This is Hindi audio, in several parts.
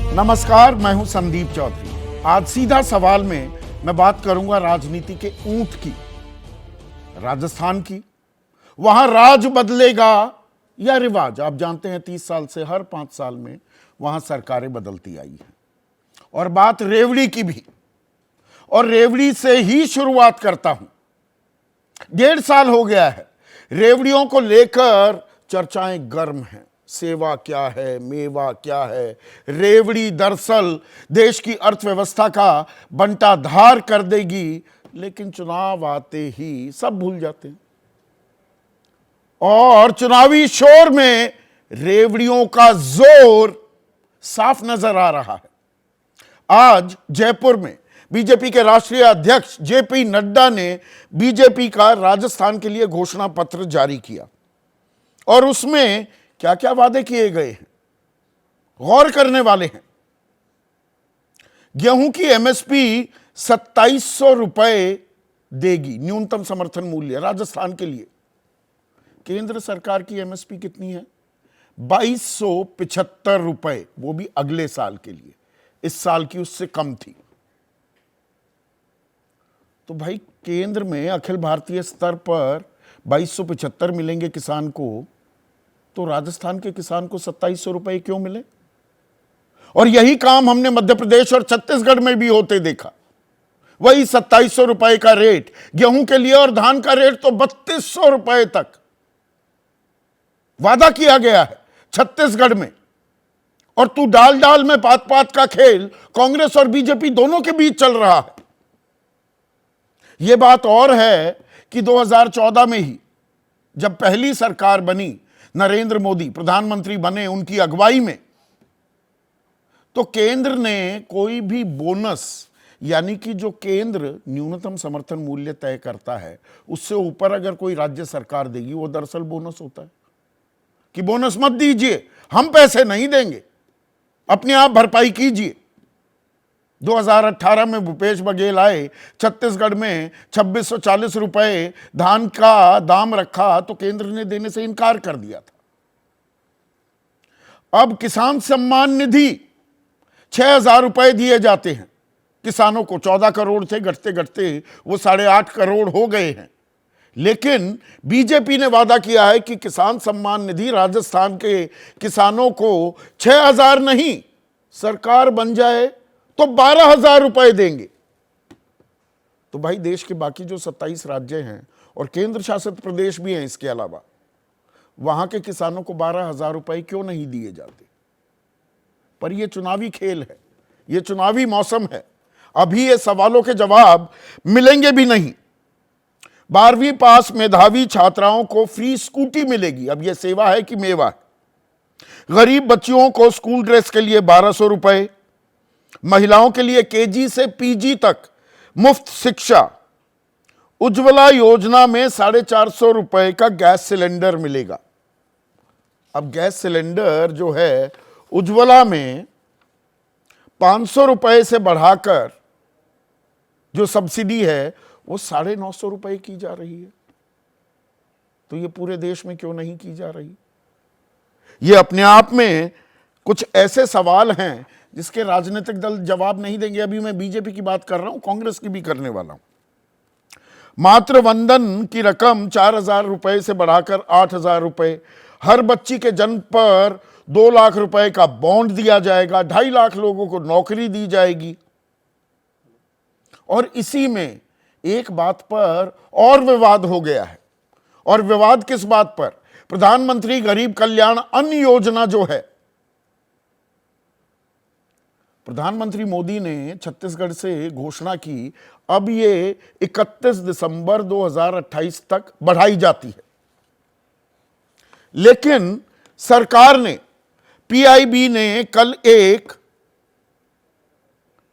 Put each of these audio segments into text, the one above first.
नमस्कार, मैं हूं संदीप चौधरी। आज सीधा सवाल में मैं बात करूंगा राजनीति के ऊंट की, राजस्थान की। वहां राज बदलेगा या रिवाज? आप जानते हैं 30 साल से हर 5 साल में वहां सरकारें बदलती आई हैं। और बात रेवड़ी की भी, और रेवड़ी से ही शुरुआत करता हूं। 1.5 साल हो गया है, रेवड़ियों को लेकर चर्चाएं गर्म हैं। सेवा क्या है, मेवा क्या है। रेवड़ी दरअसल देश की अर्थव्यवस्था का बंटाधार कर देगी, लेकिन चुनाव आते ही सब भूल जाते हैं। और चुनावी शोर में रेवड़ियों का जोर साफ नजर आ रहा है। आज जयपुर में बीजेपी के राष्ट्रीय अध्यक्ष जेपी नड्डा ने बीजेपी का राजस्थान के लिए घोषणा पत्र जारी किया, और उसमें क्या क्या वादे किए गए हैं, गौर करने वाले हैं। गेहूं की एमएसपी 2700 रुपए देगी, न्यूनतम समर्थन मूल्य राजस्थान के लिए। केंद्र सरकार की एमएसपी कितनी है? 2275 रुपए, वो भी अगले साल के लिए। इस साल की उससे कम थी। तो भाई, केंद्र में अखिल भारतीय स्तर पर 2275 मिलेंगे किसान को, तो राजस्थान के किसान को 2700 रुपए क्यों मिले? और यही काम हमने मध्य प्रदेश और छत्तीसगढ़ में भी होते देखा। वही 2700 रुपए का रेट गेहूं के लिए, और धान का रेट तो 3200 रुपए तक वादा किया गया है छत्तीसगढ़ में। और तू डाल डाल में पात पात का खेल कांग्रेस और बीजेपी दोनों के बीच चल रहा है। यह बात और है कि 2014 में ही जब पहली सरकार बनी, नरेंद्र मोदी प्रधानमंत्री बने उनकी अगुवाई में, तो केंद्र ने कोई भी बोनस, यानी कि जो केंद्र न्यूनतम समर्थन मूल्य तय करता है उससे ऊपर अगर कोई राज्य सरकार देगी, वो दरअसल बोनस होता है कि बोनस मत दीजिए, हम पैसे नहीं देंगे, अपने आप भरपाई कीजिए। 2018 में भूपेश बघेल आए, छत्तीसगढ़ में 2640 रुपए धान का दाम रखा, तो केंद्र ने देने से इनकार कर दिया था। अब किसान सम्मान निधि 6000 रुपए दिए जाते हैं किसानों को। 14 करोड़ थे, घटते घटते वो 8.5 करोड़ हो गए हैं। लेकिन बीजेपी ने वादा किया है कि किसान सम्मान निधि राजस्थान के किसानों को 6000 नहीं, सरकार बन जाए तो 12,000 रुपए देंगे। तो भाई, देश के बाकी जो 27 राज्य हैं और केंद्र शासित प्रदेश भी हैं इसके अलावा, वहां के किसानों को 12,000 रुपए क्यों नहीं दिए जाते? पर यह चुनावी खेल है, यह चुनावी मौसम है, अभी ये सवालों के जवाब मिलेंगे भी नहीं। 12वीं पास मेधावी छात्राओं को फ्री स्कूटी मिलेगी। अब यह सेवा है कि मेवा है। गरीब बच्चियों को स्कूल ड्रेस के लिए 1200 रुपए, महिलाओं के लिए केजी से पीजी तक मुफ्त शिक्षा। उज्ज्वला योजना में 450 रुपए का गैस सिलेंडर मिलेगा। अब गैस सिलेंडर जो है उज्ज्वला में 500 रुपए से बढ़ाकर जो सब्सिडी है वो 950 रुपए की जा रही है। तो ये पूरे देश में क्यों नहीं की जा रही? ये अपने आप में कुछ ऐसे सवाल हैं जिसके राजनीतिक दल जवाब नहीं देंगे। अभी मैं बीजेपी की बात कर रहा हूं, कांग्रेस की भी करने वाला हूं। मातृ वंदन की रकम 4000 रुपए से बढ़ाकर 8000 रुपए। हर बच्ची के जन्म पर 2 लाख रुपए का बॉन्ड दिया जाएगा। 2.5 लाख लोगों को नौकरी दी जाएगी। और इसी में एक बात पर और विवाद हो गया है। और विवाद किस बात पर? प्रधानमंत्री गरीब कल्याण अन्न योजना जो है, प्रधानमंत्री मोदी ने छत्तीसगढ़ से घोषणा की, अब ये 31 दिसंबर 2028 तक बढ़ाई जाती है। लेकिन सरकार ने, पीआईबी ने कल एक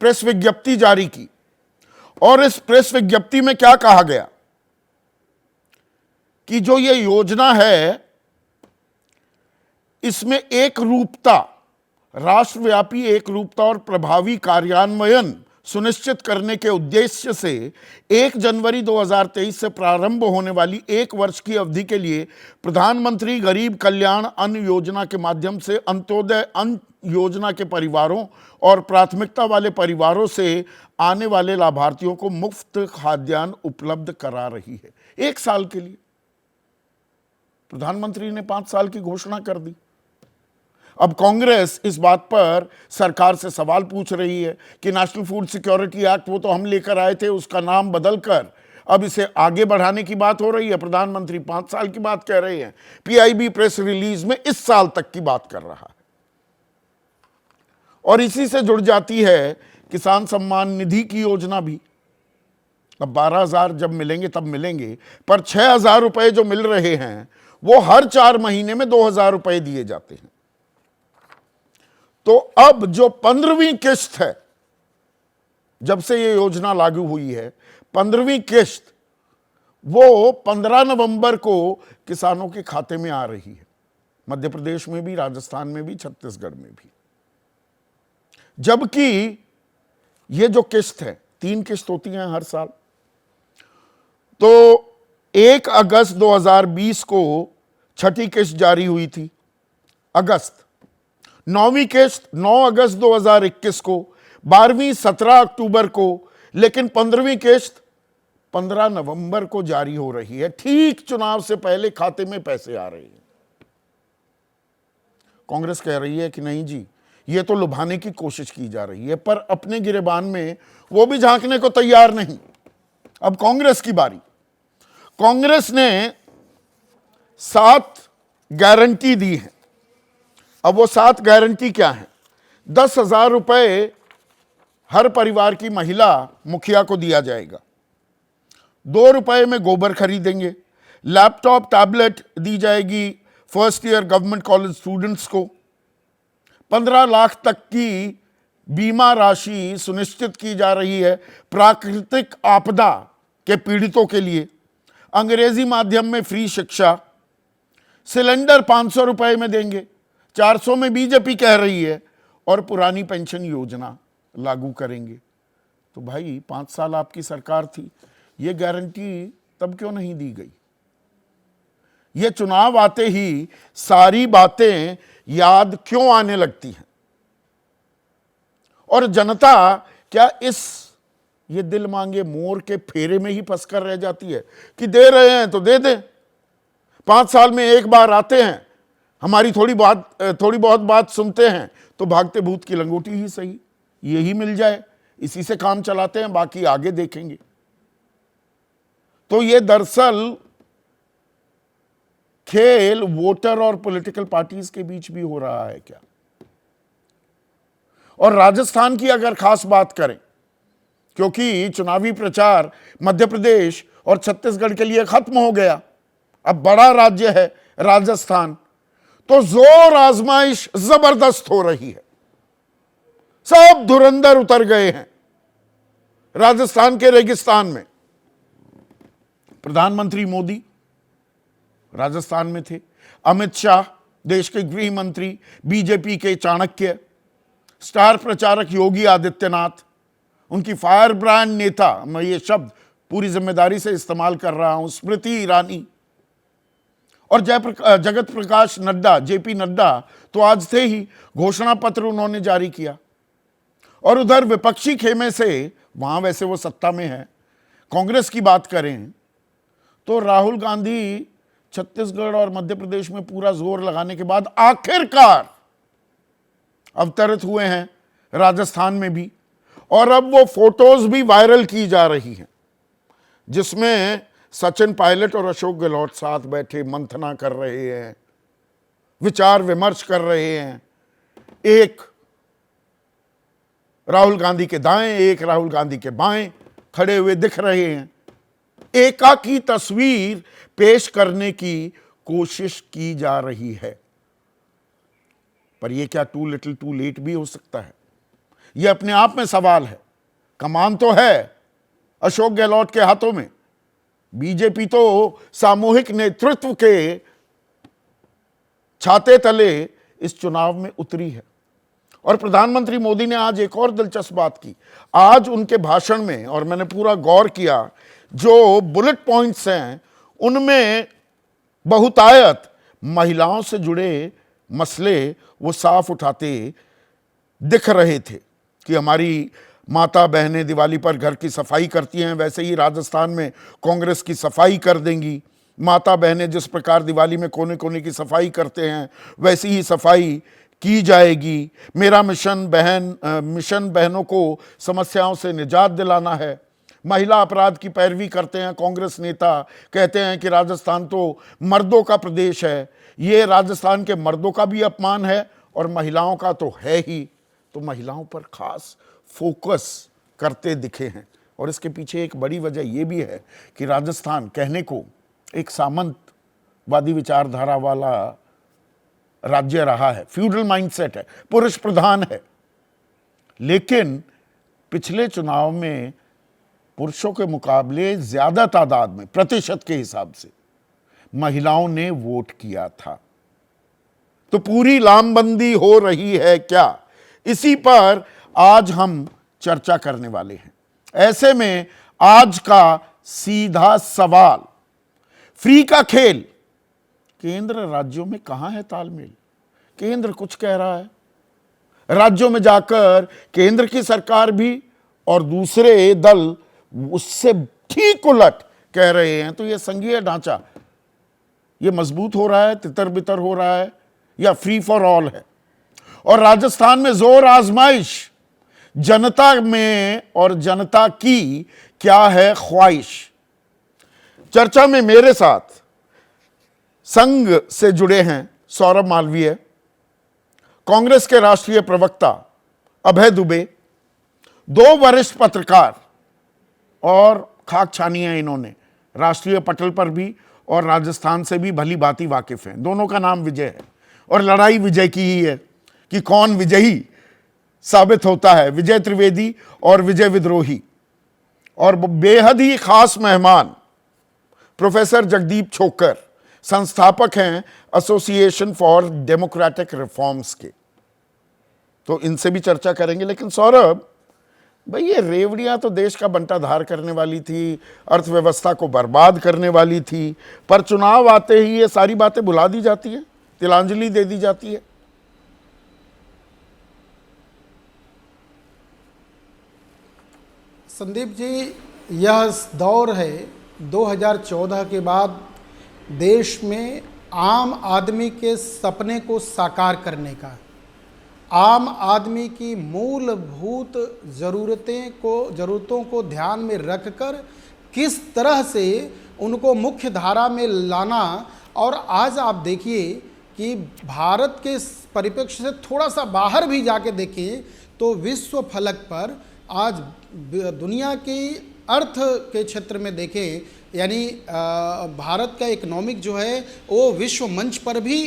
प्रेस विज्ञप्ति जारी की, और इस प्रेस विज्ञप्ति में क्या कहा गया कि जो ये योजना है इसमें एक रूपता, राष्ट्रव्यापी एक रूपता और प्रभावी कार्यान्वयन सुनिश्चित करने के उद्देश्य से 1 जनवरी 2023 से प्रारंभ होने वाली 1 वर्ष की अवधि के लिए प्रधानमंत्री गरीब कल्याण अन्न योजना के माध्यम से अंत्योदय अन्न योजना के परिवारों और प्राथमिकता वाले परिवारों से आने वाले लाभार्थियों को मुफ्त खाद्यान्न उपलब्ध करा रही है। 1 साल के लिए प्रधानमंत्री ने 5 साल की घोषणा कर दी। अब कांग्रेस इस बात पर सरकार से सवाल पूछ रही है कि नेशनल फूड सिक्योरिटी एक्ट वो तो हम लेकर आए थे, उसका नाम बदलकर अब इसे आगे बढ़ाने की बात हो रही है। प्रधानमंत्री 5 साल की बात कह रहे हैं। पीआईबी प्रेस रिलीज में इस साल तक की बात कर रहा है। और इसी से जुड़ जाती है किसान सम्मान निधि की योजना भी। अब 12,000 जब मिलेंगे तब मिलेंगे, पर 6,000 रुपए जो मिल रहे हैं वो हर 4 महीने में 2,000 रुपए दिए जाते हैं। तो अब जो 15वीं किस्त है, जब से ये योजना लागू हुई है, 15वीं किस्त वो 15 नवंबर को किसानों के खाते में आ रही है। मध्य प्रदेश में भी, राजस्थान में भी, छत्तीसगढ़ में भी। जबकि ये जो किस्त है, 3 किस्त होती हैं हर साल, तो 1 अगस्त 2020 को छठी किस्त जारी हुई थी, अगस्त। 9वीं किस्त 9 अगस्त 2021 को, 12वीं 17 अक्टूबर को, लेकिन 15वीं किस्त 15 नवंबर को जारी हो रही है। ठीक चुनाव से पहले खाते में पैसे आ रहे हैं। कांग्रेस कह रही है कि नहीं जी, ये तो लुभाने की कोशिश की जा रही है, पर अपने गिरेबान में वो भी झांकने को तैयार नहीं। अब कांग्रेस की बारी। कांग्रेस ने 7 गारंटी दी है। अब वो 7 गारंटी क्या है? 10,000 रुपए हर परिवार की महिला मुखिया को दिया जाएगा। 2 रुपए में गोबर खरीदेंगे। लैपटॉप टैबलेट दी जाएगी first year government college students को। 15 लाख तक की बीमा राशि सुनिश्चित की जा रही है प्राकृतिक आपदा के पीड़ितों के लिए। अंग्रेजी माध्यम में फ्री शिक्षा। सिलेंडर 500 रुपए में देंगे, 400 में बीजेपी कह रही है, और पुरानी पेंशन योजना लागू करेंगे। तो भाई 5 साल आपकी सरकार थी, ये गारंटी तब क्यों नहीं दी गई? ये चुनाव आते ही सारी बातें याद क्यों आने लगती हैं? और जनता क्या इस ये दिल मांगे मोर के फेरे में ही फंसकर रह जाती है कि दे रहे हैं तो दे दें, 5 साल में एक बार आते हैं, हमारी थोड़ी बहुत बात सुनते हैं, तो भागते भूत की लंगोटी ही सही, यही मिल जाए, इसी से काम चलाते हैं, बाकी आगे देखेंगे। तो ये दरअसल खेल वोटर और पॉलिटिकल पार्टीज के बीच भी हो रहा है क्या? और राजस्थान की अगर खास बात करें, क्योंकि चुनावी प्रचार मध्य प्रदेश और छत्तीसगढ़ के लिए खत्म हो गया, अब बड़ा राज्य है राजस्थान, तो जोर आजमाइश जबरदस्त हो रही है। सब धुरंधर उतर गए हैं राजस्थान के रेगिस्तान में। प्रधानमंत्री मोदी राजस्थान में थे, अमित शाह देश के गृह मंत्री, बीजेपी के चाणक्य, स्टार प्रचारक योगी आदित्यनाथ, उनकी फायर ब्रांड नेता, मैं ये शब्द पूरी जिम्मेदारी से इस्तेमाल कर रहा हूं, स्मृति ईरानी, और जगत प्रकाश नड्डा, जेपी नड्डा, तो आज थे ही, घोषणा पत्र उन्होंने जारी किया। और उधर विपक्षी खेमे से, वहां वैसे वो सत्ता में है, कांग्रेस की बात करें तो राहुल गांधी छत्तीसगढ़ और मध्य प्रदेश में पूरा जोर लगाने के बाद आखिरकार अवतरित हुए हैं राजस्थान में भी। और अब वो फोटोज भी वायरल की जा रही हैं जिसमें सचिन पायलट और अशोक गहलोत साथ बैठे मंथना कर रहे हैं, विचार विमर्श कर रहे हैं। एक राहुल गांधी के दाएं, एक राहुल गांधी के बाएं खड़े हुए दिख रहे हैं। एकाकी तस्वीर पेश करने की कोशिश की जा रही है। पर यह क्या टू लिटिल टू लेट भी हो सकता है? यह अपने आप में सवाल है। कमान तो है अशोक गहलोत के हाथों में, बीजेपी तो सामूहिक नेतृत्व के छाते तले इस चुनाव में उतरी है। और प्रधानमंत्री मोदी ने आज एक और दिलचस्प बात की। आज उनके भाषण में, और मैंने पूरा गौर किया, जो बुलेट पॉइंट्स हैं उनमें बहुतायत महिलाओं से जुड़े मसले वो साफ उठाते दिख रहे थे कि हमारी माता बहनें दिवाली पर घर की सफाई करती हैं, वैसे ही राजस्थान में कांग्रेस की सफाई कर देंगी। माता बहनें जिस प्रकार दिवाली में कोने कोने की सफाई करते हैं वैसी ही सफाई की जाएगी। मेरा मिशन बहनों को समस्याओं से निजात दिलाना है। महिला अपराध की पैरवी करते हैं कांग्रेस नेता, कहते हैं कि राजस्थान तो मर्दों का प्रदेश है। ये राजस्थान के मर्दों का भी अपमान है और महिलाओं का तो है ही। तो महिलाओं पर खास फोकस करते दिखे हैं और इसके पीछे एक बड़ी वजह यह भी है कि राजस्थान कहने को एक सामंतवादी विचारधारा वाला राज्य रहा है, फ्यूडल माइंडसेट है, पुरुष प्रधान है। लेकिन पिछले चुनाव में पुरुषों के मुकाबले ज्यादा तादाद में, प्रतिशत के हिसाब से, महिलाओं ने वोट किया था। तो पूरी लामबंदी हो रही है क्या, इसी पर आज हम चर्चा करने वाले हैं। ऐसे में आज का सीधा सवाल, फ्री का खेल, केंद्र राज्यों में कहां है तालमेल? केंद्र कुछ कह रहा है, राज्यों में जाकर केंद्र की सरकार भी और दूसरे दल उससे ठीक उलट कह रहे हैं। तो यह संघीय ढांचा यह मजबूत हो रहा है, तितर बितर हो रहा है, या फ्री फॉर ऑल है? और राजस्थान में जोर आजमाइश, जनता में और जनता की क्या है ख्वाहिश? चर्चा में मेरे साथ संघ से जुड़े हैं सौरभ मालवीय, कांग्रेस के राष्ट्रीय प्रवक्ता अभय दुबे, दो वरिष्ठ पत्रकार और खाक छानी है इन्होंने, राष्ट्रीय पटल पर भी और राजस्थान से भी भली भांति वाकिफ हैं। दोनों का नाम विजय है और लड़ाई विजय की ही है कि कौन विजयी साबित होता है, विजय त्रिवेदी और विजय विद्रोही। और बेहद ही खास मेहमान प्रोफेसर जगदीप छोकर, संस्थापक हैं एसोसिएशन फॉर डेमोक्रेटिक रिफॉर्म्स के। तो इनसे भी चर्चा करेंगे। लेकिन सौरभ भाई, ये रेवड़ियां तो देश का बंटाधार करने वाली थी, अर्थव्यवस्था को बर्बाद करने वाली थी, पर चुनाव आते ही ये सारी बातें भुला दी जाती है, तिलांजलि दे दी जाती है। संदीप जी, यह दौर है 2014 के बाद देश में आम आदमी के सपने को साकार करने का, आम आदमी की मूलभूत ज़रूरतों को ध्यान में रखकर किस तरह से उनको मुख्य धारा में लाना। और आज आप देखिए कि भारत के परिप्रेक्ष्य से थोड़ा सा बाहर भी जाके देखें तो विश्व फलक पर आज दुनिया की अर्थ के क्षेत्र में देखें, यानी भारत का इकोनॉमिक जो है वो विश्व मंच पर भी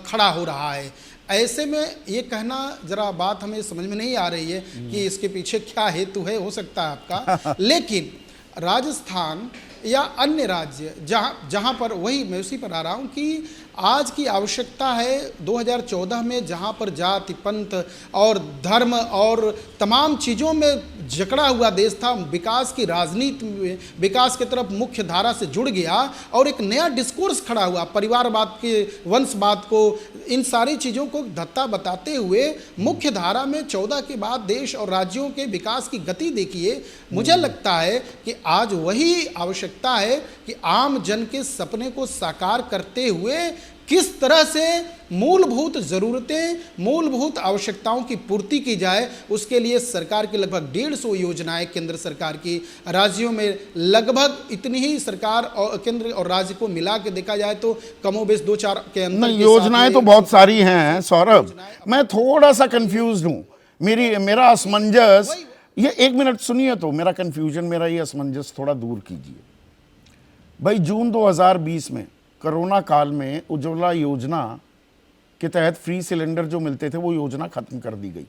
खड़ा हो रहा है। ऐसे में ये कहना जरा बात हमें समझ में नहीं आ रही है कि इसके पीछे क्या हेतु है, हो सकता है आपका। लेकिन राजस्थान या अन्य राज्य जहाँ पर, वही मैं उसी पर आ रहा हूँ कि आज की आवश्यकता है 2014 में जहाँ पर जाति, पंथ और धर्म और तमाम चीज़ों में जकड़ा हुआ देश था, विकास की राजनीति में विकास की तरफ मुख्य धारा से जुड़ गया और एक नया डिस्कोर्स खड़ा हुआ, परिवारवाद के, वंशवाद को, इन सारी चीज़ों को धत्ता बताते हुए मुख्य धारा में 14 के बाद देश और राज्यों के विकास की गति देखिए। मुझे लगता है कि आज वही आवश्यकता है कि आम जन के सपने को साकार करते हुए किस तरह से मूलभूत ज़रूरतें, मूलभूत आवश्यकताओं की पूर्ति की जाए। उसके लिए सरकार की लगभग 150 योजनाएं केंद्र सरकार की, राज्यों में लगभग इतनी ही सरकार और केंद्र और राज्य को मिला के देखा जाए तो कमोबेश 2-4 के अंदर योजनाएं तो बहुत सारी हैं सौरभ। मैं थोड़ा सा कंफ्यूज हूँ, मेरा असमंजस, ये 1 मिनट सुनिए तो, मेरा कंफ्यूजन, मेरा ये असमंजस थोड़ा दूर कीजिए। भाई, जून 2020 में कोरोना काल में उज्ज्वला योजना के तहत फ्री सिलेंडर जो मिलते थे वो योजना खत्म कर दी गई।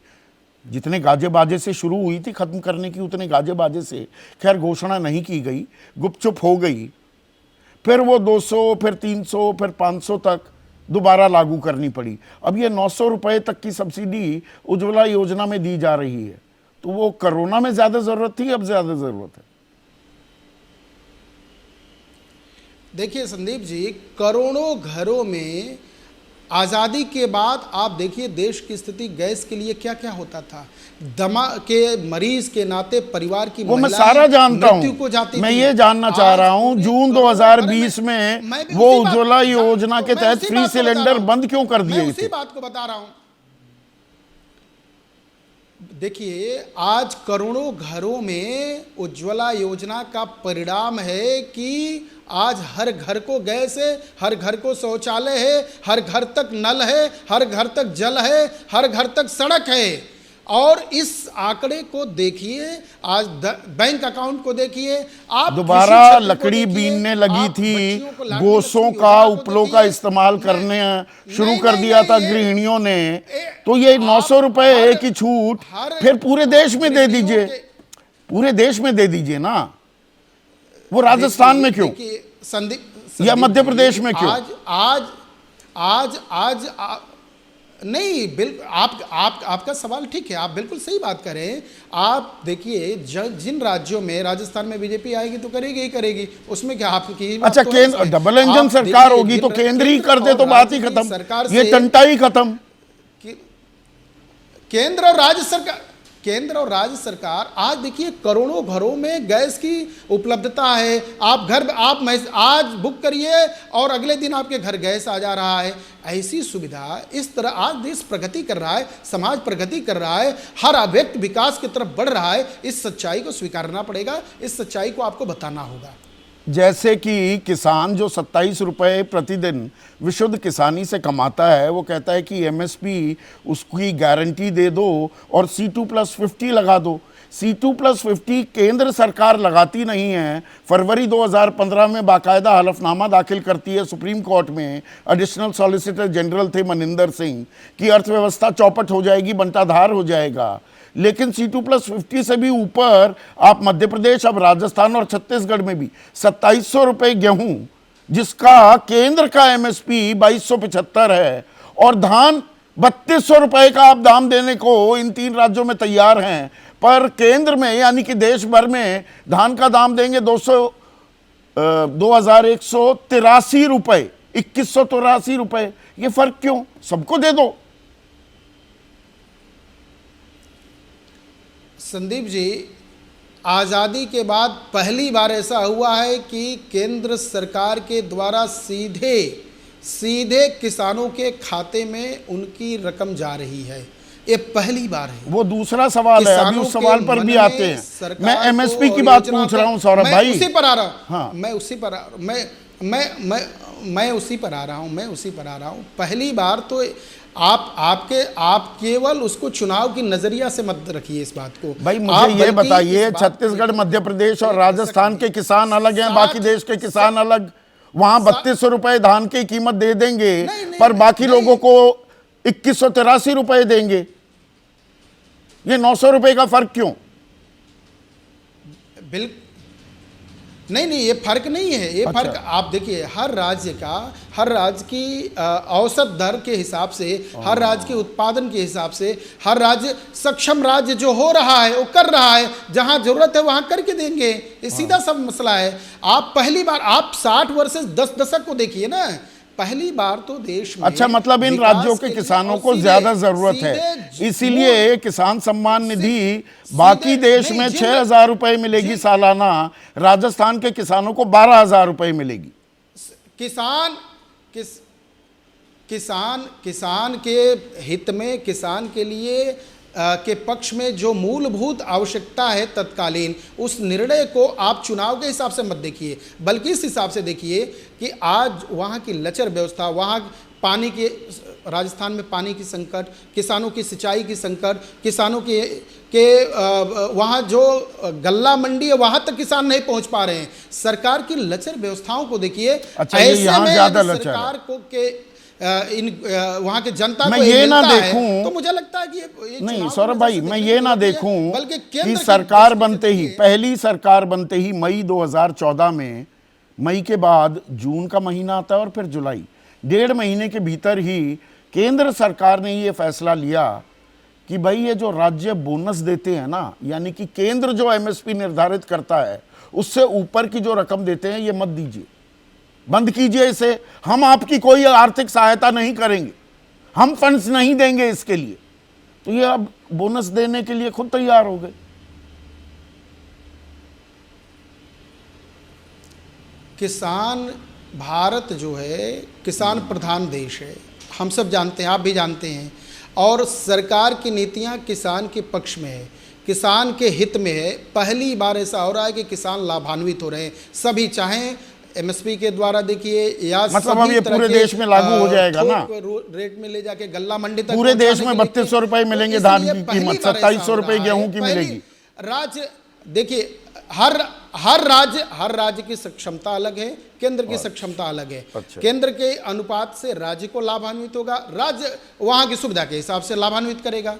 जितने गाजे बाजे से शुरू हुई थी खत्म करने की, उतने गाजे बाजे से खैर घोषणा नहीं की गई, गुपचुप हो गई। फिर वो 200, फिर 300, फिर 500 तक दोबारा लागू करनी पड़ी। अब ये 900 रुपए तक की सब्सिडी उज्ज्वला योजना में दी जा रही है, तो वो कोरोना में ज्यादा जरूरत थी, अब ज्यादा जरूरत है। देखिए संदीप जी, करोड़ों घरों में आज़ादी के बाद आप देखिए देश की स्थिति गैस के लिए क्या क्या होता था। दमा के मरीज के नाते परिवार की वो मैं महिलाएं सारा जानता मृत्यु को हूं। जाती मैं थी। ये जानना चाह आज रहा हूं, पूरे जून करोड़ों- 2020 अरे में मैं भी वो उसी बात- उज्ज्वला योजना के मैं तहत उसी फ्री बात को बता सिलेंडर रहा हूं। बंद क्यों कर दिए मैं उसी थे? बात को बता रहा हूं। देखिए आज करोड़ों घरों में उज्ज्वला योजना का परिणाम है कि आज हर घर को गैस है, हर घर को शौचालय है, हर घर तक नल है, हर घर तक जल है, हर घर तक सड़क है। और इस आंकड़े को देखिए, आज बैंक अकाउंट को देखिए, आप दोबारा कृषि क्षेत्र को लकड़ी देखिए, बीनने लगी आप थी, बच्चियों को लाडली गोसों लक्ष्मी का योजना को उपलों का देखिए। इस्तेमाल करने शुरू कर दिया था ये- गृहिणियों ने। ए- तो ये आप 900 रुपए हर- की छूट हर फिर पूरे देश में दे गृहिणियों दीजिए, के- पूरे देश में दे दीजिए ना। वो राजस्थान में क्यों, देखिए, संदीप या मध्य जी, प्रदेश में क्यों? आज आज आज आज नहीं, बिल्कुल आपका सवाल ठीक है, आप बिल्कुल सही बात करें। आप देखिए जिन राज्यों में, राजस्थान में बीजेपी आएगी तो करेगी ही करेगी, उसमें क्या आपकी बात अच्छा, तो है केंद्र इसमें। डबल इंजन आप सरकार देखिए, होगी तो जिन- केंद्र ही केंद्र कर दे और तो बात ही राज्य की खत्म, सरकार ये से- टंटा ही खत्म। केंद्र और राज्य सरकार, केंद्र और राज्य सरकार आज देखिए करोड़ों घरों में गैस की उपलब्धता है। आप आज बुक करिए और अगले दिन आपके घर गैस आ जा रहा है। ऐसी सुविधा, इस तरह आज देश प्रगति कर रहा है, समाज प्रगति कर रहा है, हर व्यक्ति विकास की तरफ बढ़ रहा है। इस सच्चाई को स्वीकारना पड़ेगा, इस सच्चाई को आपको बताना होगा। जैसे कि किसान जो 27 रुपए प्रतिदिन विशुद्ध किसानी से कमाता है, वो कहता है कि एमएसपी उसकी गारंटी दे दो और C2+50 लगा दो। C2+50 केंद्र सरकार लगाती नहीं है। फरवरी 2015 में बाकायदा हलफनामा दाखिल करती है सुप्रीम कोर्ट में, एडिशनल सॉलिसिटर जनरल थे मनिंदर सिंह, कि अर्थव्यवस्था चौपट हो जाएगी, बंटाधार हो जाएगा। लेकिन C2+50 से भी ऊपर आप मध्य प्रदेश, अब राजस्थान और छत्तीसगढ़ में भी 2700 रुपये गेहूं, जिसका केंद्र का एमएसपी 2275 है, और धान 3200 रुपये का आप दाम देने को इन 3 राज्यों में तैयार हैं, पर केंद्र में यानी कि देश भर में धान का दाम देंगे 2183 रुपये, 2183 रुपये। ये फर्क क्यों? सबको दे दो। संदीप जी, आज़ादी के बाद पहली बार ऐसा हुआ है कि केंद्र सरकार के द्वारा सीधे किसानों के खाते में उनकी रकम जा रही है। ये पहली बार है। वो दूसरा सवाल है, अभी उस सवाल पर भी आते हैं। मैं एमएसपी की बात पूछ रहा हूं सौरभ भाई। उसी पर आ रहा हूं। हाँ। मैं उसी पर उसी पर आ रहा हूं। पहली बार तो आप केवल उसको चुनाव की नजरिया से मत रखिए इस बात को। भाई मुझे ये बताइए, छत्तीसगढ़, मध्य प्रदेश और राजस्थान के किसान अलग हैं, बाकी देश के किसान अलग। वहां 3200 रुपए धान की कीमत दे देंगे, पर बाकी लोगों को 2183 रुपए देंगे। ये 900 रुपए का फर्क क्यों? बिल्कुल नहीं, ये फर्क नहीं है। ये अच्छा। फर्क आप देखिए, हर राज्य की औसत दर के हिसाब से, हर राज्य के उत्पादन के हिसाब से, हर राज्य सक्षम राज्य जो हो रहा है वो कर रहा है, जहां जरूरत है वहां करके देंगे। ये सीधा सब मसला है। आप पहली बार, आप 60 वर्सेस 10 दशक को देखिए ना, पहली बार तो देश में, अच्छा, मतलब इन राज्यों के किसानों को ज्यादा जरूरत है, इसीलिए किसान सम्मान निधि बाकी देश में 6000 रुपए मिलेगी सालाना, राजस्थान के किसानों को 12000 रुपए मिलेगी। किसान के हित में, किसान के लिए के पक्ष में जो मूलभूत आवश्यकता है तत्कालीन, उस निर्णय को आप चुनाव के हिसाब से मत देखिए, बल्कि इस हिसाब से देखिए कि आज वहाँ की लचर व्यवस्था, वहाँ पानी के, राजस्थान में पानी की संकट, किसानों की सिंचाई की संकट, किसानों के वहाँ जो गल्ला मंडी है वहाँ तक किसान नहीं पहुँच पा रहे हैं। सरकार की लचर व्यवस्थाओं को देखिए। अच्छा, ऐसे में ज्यादा सरकार को के वहां के जनता मैं को ये ना मिलता देखूं, है, तो मुझे लगता है कि ये नहीं सौरभ भाई, मैं ये ना देखूं बल्कि कि सरकार बनते ही, पहली सरकार बनते ही मई 2014 में, मई के बाद जून का महीना आता है और फिर जुलाई, 1.5 महीने के भीतर ही केंद्र सरकार ने ये फैसला लिया कि भाई ये जो राज्य बोनस देते हैं ना, यानी कि केंद्र जो एमएसपी निर्धारित करता है उससे ऊपर की जो रकम देते हैं ये मत दीजिए, बंद कीजिए इसे। हम आपकी कोई आर्थिक सहायता नहीं करेंगे, हम फंड्स नहीं देंगे इसके लिए। तो ये अब बोनस देने के लिए खुद तैयार हो गए। किसान, भारत जो है किसान प्रधान देश है, हम सब जानते हैं, आप भी जानते हैं, और सरकार की नीतियां किसान के पक्ष में है, किसान के हित में है। पहली बार ऐसा हो रहा है कि किसान लाभान्वित हो रहे हैं, सभी, चाहे एमएसपी के द्वारा देखिए या मतलब अब ये पूरे देश में लागू हो जाएगा ना, रेट में ले जाके गल्ला मंडी तक पूरे देश में 3200 रुपए मिलेंगे धान की कीमत, 2700 रुपए गेहूं की मिलेगी। राज्य देखिए, हर राज्य की सक्षमता अलग है, केंद्र की सक्षमता अलग है। अच्छा। केंद्र के अनुपात से राज्य को लाभान्वित होगा, राज्य वहां की सुविधा के हिसाब से लाभान्वित करेगा।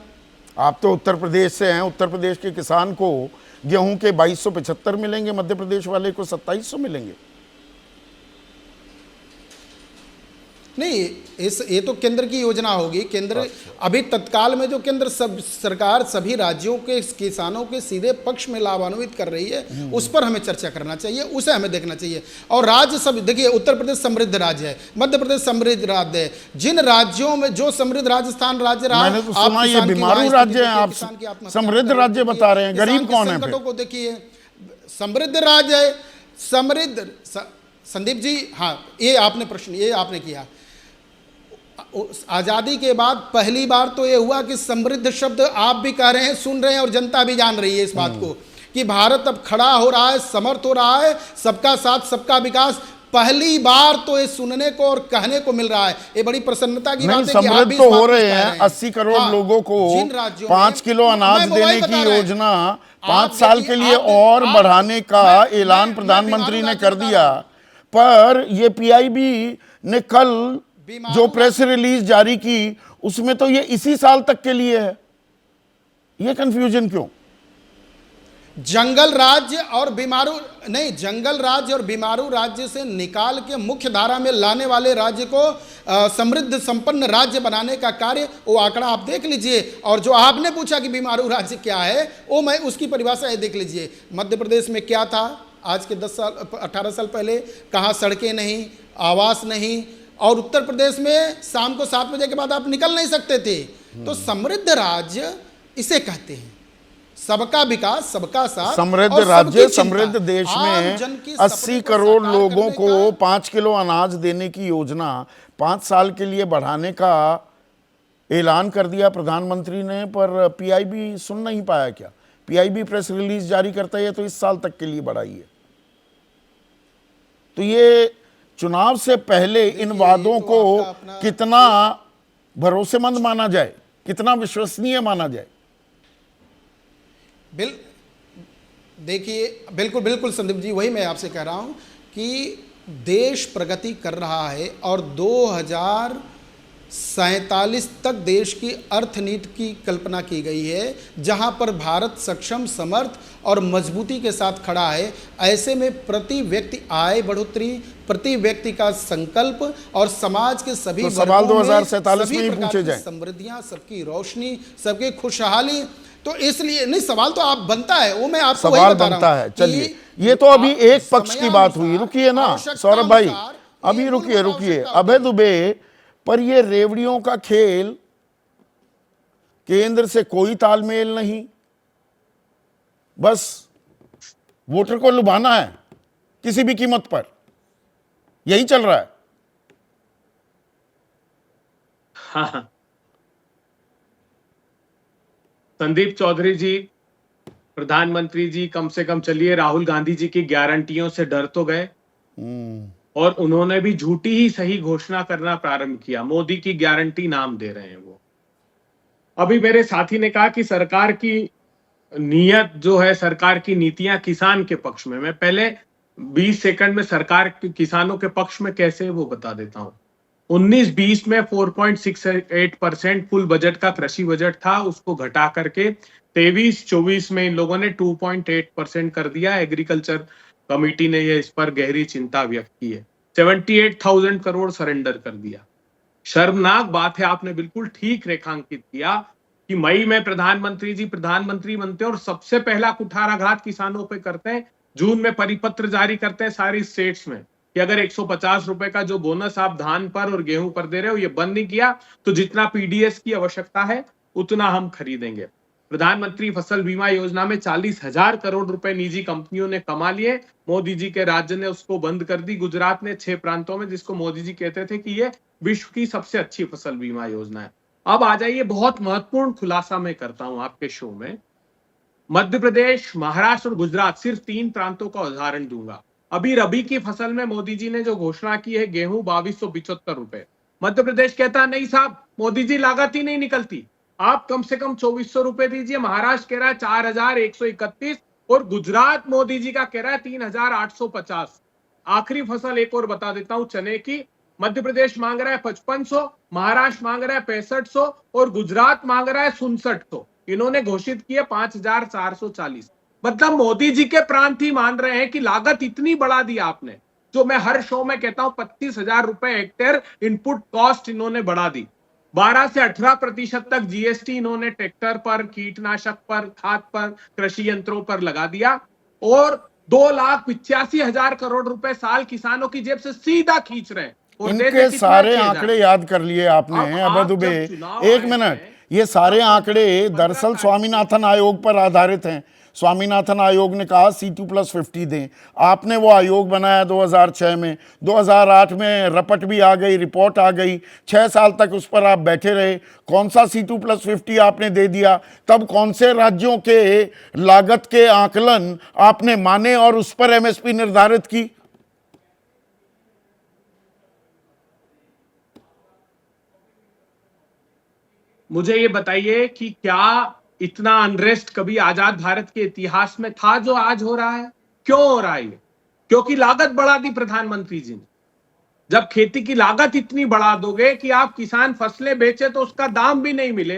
आप तो उत्तर प्रदेश से हैं, उत्तर प्रदेश के किसान को गेहूं के 2275 मिलेंगे, मध्य प्रदेश वाले को 2700 मिलेंगे। नहीं, ये तो केंद्र की योजना होगी। केंद्र अभी तत्काल में जो केंद्र सरकार सभी राज्यों के किसानों के सीधे पक्ष में लाभान्वित कर रही है, उस पर हमें चर्चा करना चाहिए, उसे हमें देखना चाहिए। और राज्य सब देखिए, उत्तर प्रदेश समृद्ध राज्य है, मध्य प्रदेश समृद्ध राज्य है। जिन राज्यों में जो समृद्ध राजस्थान राज्य रहा, मैंने तो सुना ये बीमारू राज्य है, आप समृद्ध राज्य बता रहे हैं, गरीब कौन है? संकटों को देखिए, समृद्ध राज्य है, समृद्ध। संदीप जी, हाँ, ये आपने किया। आजादी के बाद पहली बार तो ये हुआ कि समृद्ध शब्द आप भी कह रहे हैं, सुन रहे हैं, और जनता भी जान रही है इस बात को कि भारत अब खड़ा हो रहा है, समर्थ हो रहा है, सबका साथ सबका विकास। पहली बार तो ये सुनने को और कहने को मिल रहा है। ये बड़ी प्रसन्नता की बात है कि आप भी तो हो रहे हैं। 80 करोड़ लोगों को 5 किलो अनाज देने की योजना 5 साल के लिए और बढ़ाने का ऐलान प्रधानमंत्री ने कर दिया। पर ये पीआईबी ने कल जो प्रेस रिलीज जारी की उसमें तो ये इसी साल तक के लिए है। ये कंफ्यूजन क्यों? जंगल राज्य और बीमारू राज्य से निकाल के मुख्य धारा में लाने वाले राज्य को समृद्ध संपन्न राज्य बनाने का कार्य, वो आंकड़ा आप देख लीजिए। और जो आपने पूछा कि बीमारू राज्य क्या है, वो मैं उसकी परिभाषा है, देख लीजिए। मध्य प्रदेश में क्या था आज के 18 साल पहले? कहाँ सड़कें नहीं, आवास नहीं, और उत्तर प्रदेश में शाम को 7 बजे के बाद आप निकल नहीं सकते थे। तो समृद्ध राज्य इसे कहते हैं, सबका विकास, सबका साथ। समृद्ध राज्य, समृद्ध देश में 80 करोड़ लोगों को 5 किलो अनाज देने की योजना 5 साल के लिए बढ़ाने का ऐलान कर दिया प्रधानमंत्री ने। पर पीआईबी सुन नहीं पाया क्या? पीआईबी प्रेस रिलीज जारी करता है तो इस साल तक के लिए बढ़ाई है। तो ये चुनाव से पहले इन वादों को कितना भरोसेमंद माना जाए, कितना विश्वसनीय माना जाए? देखिए, बिल्कुल संदीप जी, वही मैं आपसे कह रहा हूं कि देश प्रगति कर रहा है और 2047 तक देश की अर्थनीति की कल्पना की गई है, जहां पर भारत सक्षम, समर्थ और मजबूती के साथ खड़ा है। ऐसे में प्रति व्यक्ति आय बढ़ोतरी, प्रति व्यक्ति का संकल्प और समाज के सभी सवाल 2047 में ही पूछे जाए, समृद्धियां, सबकी रोशनी, सबकी खुशहाली। तो इसलिए नहीं, सवाल तो आप बनता है, वो मैं आपको सवाल बनता है। चलिए, ये तो अभी एक पक्ष की बात हुई। रुकिए ना सौरभ भाई, अभी रुकिए। अभय दुबे, पर ये रेवड़ियों का खेल, केंद्र से कोई तालमेल नहीं, बस वोटर को लुभाना है किसी भी कीमत पर, यही चल रहा है। हाँ, संदीप चौधरी जी, प्रधानमंत्री जी, कम से कम चलिए राहुल गांधी जी की गारंटियों से डर तो गए, और उन्होंने भी झूठी ही सही घोषणा करना प्रारंभ किया। मोदी की गारंटी नाम दे रहे हैं वो। अभी मेरे साथी ने कहा कि सरकार की नीयत जो है, सरकार की नीतियां किसान के पक्ष में। मैं पहले 20 सेकंड में सरकार किसानों के पक्ष में कैसे वो बता देता हूं। 19-20 में 4.68% कुल बजट का कृषि बजट था, उसको घटा करके 23-24 में इन लोगों ने 2.8% कर दिया। एग्रीकल्चर कमेटी ने ये इस पर गहरी चिंता व्यक्त की है। 78,000 करोड़ सरेंडर कर दिया। शर्मनाक बात है, आपने बिल्कुल ठीक रेखांकित किया कि मई में प्रधानमंत्री जी प्रधानमंत्री बनते हैं और सबसे पहला कुठाराघात किसानों पे करते हैं। जून में परिपत्र जारी करते हैं सारी स्टेट्स में कि अगर 150 रुपए का जो बोनस आप धान पर और गेहूं पर दे रहे हो ये बंद नहीं किया तो जितना पीडीएस की आवश्यकता है उतना हम खरीदेंगे। प्रधानमंत्री फसल बीमा योजना में 40,000 करोड़ रुपए निजी कंपनियों ने कमा लिए। मोदी जी के राज्य ने उसको बंद कर दी, गुजरात ने 6 प्रांतों में, जिसको मोदी जी कहते थे कि ये विश्व की सबसे अच्छी फसल बीमा योजना है। अब आ जाइए, बहुत महत्वपूर्ण खुलासा मैं करता हूं आपके शो में। मध्य प्रदेश, महाराष्ट्र और गुजरात, सिर्फ 3 प्रांतों का उदाहरण दूंगा। अभी रबी की फसल में मोदी जी ने जो घोषणा की है गेहूं 2275 रुपए, मध्य प्रदेश कहता है नहीं साहब, मोदी जी लागत ही नहीं निकलती, आप कम से कम 2400 रुपए दीजिए। महाराष्ट्र कह रहा है 4131 और गुजरात मोदी जी का कह रहा है 3850। आखिरी फसल एक और बता देता हूं, चने की। मध्य प्रदेश मांग रहा है 5500, महाराष्ट्र मांग रहा है 6500 और गुजरात मांग रहा है 6700। इन्होंने घोषित किए 5440। मतलब मोदी जी के प्रांत ही मान रहे हैं कि लागत इतनी बढ़ा दी आपने, जो मैं हर शो में कहता हूं 35,000 रुपए हेक्टेयर इनपुट कॉस्ट इन्होंने बढ़ा दी। 12 से 18% तक जीएसटी इन्होंने ट्रैक्टर पर, कीटनाशक पर, खाद पर, कृषि यंत्रों पर लगा दिया और 2,85,000 करोड़ रुपए साल किसानों की जेब से सीधा खींच रहे हैं। और इनके सारे आंकड़े याद कर लिए आपने अभय दुबे। एक मिनट, ये सारे आंकड़े दरअसल स्वामीनाथन आयोग पर आधारित हैं। स्वामीनाथन आयोग ने कहा C2+50 दें, आपने वो आयोग बनाया 2006 में, 2008 में रपट भी आ गई, रिपोर्ट आ गई, 6 साल तक उस पर आप बैठे रहे। कौन सा C2+50 आपने दे दिया? तब कौन से राज्यों के लागत के आकलन आपने माने और उस पर MSP निर्धारित की? मुझे ये बताइए कि क्या इतना अनरेस्ट कभी आजाद भारत के इतिहास में था जो आज हो रहा है? क्यों हो रहा है ये? क्योंकि लागत बढ़ा दी प्रधानमंत्री जी ने। जब खेती की लागत इतनी बढ़ा दोगे कि आप किसान फसलें बेचे तो उसका दाम भी नहीं मिले,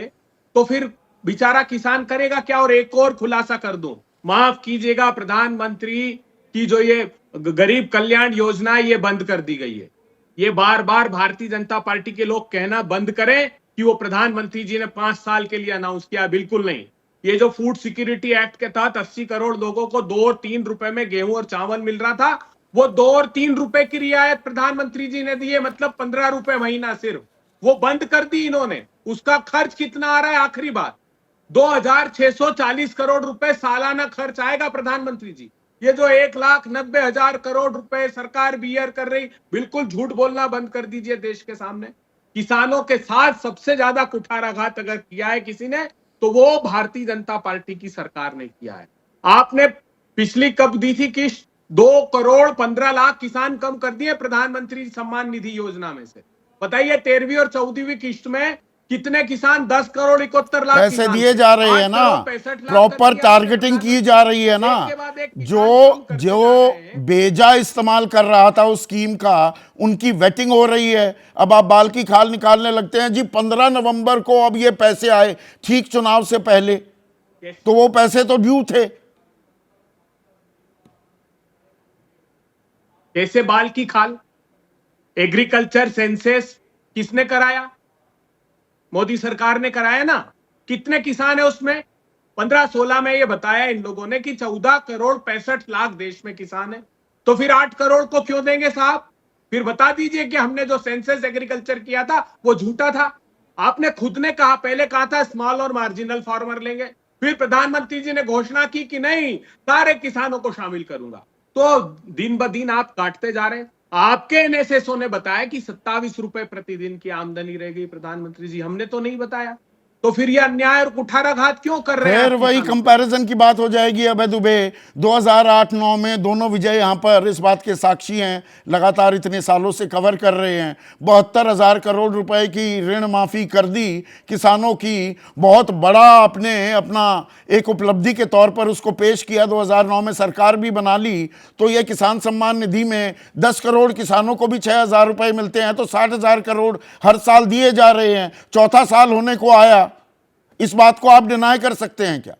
तो फिर बेचारा किसान करेगा क्या? और एक और खुलासा कर दूं, माफ कीजिएगा, प्रधानमंत्री की जो ये गरीब कल्याण योजना है ये बंद कर दी गई है। ये बार बार भारतीय जनता पार्टी के लोग कहना बंद करें कि वो प्रधानमंत्री जी ने 5 साल के लिए अनाउंस किया। बिल्कुल नहीं। ये जो फूड सिक्योरिटी एक्ट के तहत 80 करोड़ लोगों को 2 और 3 रुपए में गेहूं और चावल मिल रहा था, वो 2 और 3 रुपए की रियायत प्रधानमंत्री जी ने दी है, मतलब 15 रुपए महीना सिर्फ, वो बंद कर दी इन्होंने। उसका खर्च कितना आ रहा है? आखिरी बात, 2,640 करोड़ रुपए सालाना खर्च आएगा प्रधानमंत्री जी। ये जो 1,90,000 करोड़ रुपए सरकार बियर कर रही, बिल्कुल झूठ बोलना बंद कर दीजिए देश के सामने। किसानों के साथ सबसे ज्यादा कुठाराघात अगर किया है किसी ने तो वो भारतीय जनता पार्टी की सरकार ने किया है। आपने पिछली कब दी थी किस्त? 2,15,00,000 किसान कम कर दिए प्रधानमंत्री सम्मान निधि योजना में से। बताइए 13वीं और 14वीं किस्त में कितने किसान? 10,71,00,000 पैसे दिए जा रहे हैं ना, प्रॉपर टारगेटिंग की जा रही है ना। जो बेजा इस्तेमाल कर रहा था उस स्कीम का, उनकी वेटिंग हो रही है। अब आप बाल की खाल निकालने लगते हैं जी। 15 नवंबर को अब ये पैसे आए, ठीक चुनाव से पहले, तो वो पैसे तो ड्यू थे। कैसे बाल की खाल? एग्रीकल्चर सेंसस किसने कराया? मोदी सरकार ने कराया ना। कितने किसान है उसमें? 15-16 में ये बताया इन लोगों ने कि 14,65,00,000 देश में किसान है। तो फिर 8 करोड़ को क्यों देंगे साहब? फिर बता दीजिए कि हमने जो सेंसस एग्रीकल्चर किया था वो झूठा था। आपने खुद ने कहा, पहले कहा था स्मॉल और मार्जिनल फार्मर लेंगे, फिर प्रधानमंत्री जी ने घोषणा की कि नहीं, सारे किसानों को शामिल करूंगा। तो दिन ब दिन आप काटते जा रहे हैं। आपके एनएसएसओ ने बताया कि 27 रुपए प्रतिदिन की आमदनी रहेगी प्रधानमंत्री जी, हमने तो नहीं बताया। तो फिर ये अन्याय और कुठाराघात क्यों कर रहे हैं? फिर वही कंपैरिजन की बात हो जाएगी अभय दुबे। 2008-9 में दोनों विजय यहां पर इस बात के साक्षी हैं, लगातार इतने सालों से कवर कर रहे हैं। 72,000 करोड़ रुपए की ऋण माफी कर दी किसानों की, बहुत बड़ा आपने अपना एक उपलब्धि के तौर पर उसको पेश किया। 2009 में सरकार भी बना ली, तो यह किसान सम्मान निधि में 10 करोड़ किसानों को भी 6,000 रुपए मिलते हैं, तो 60,000 करोड़ हर साल दिए जा रहे हैं। चौथा साल होने को आया, इस बात को आप डिनाई कर सकते हैं क्या?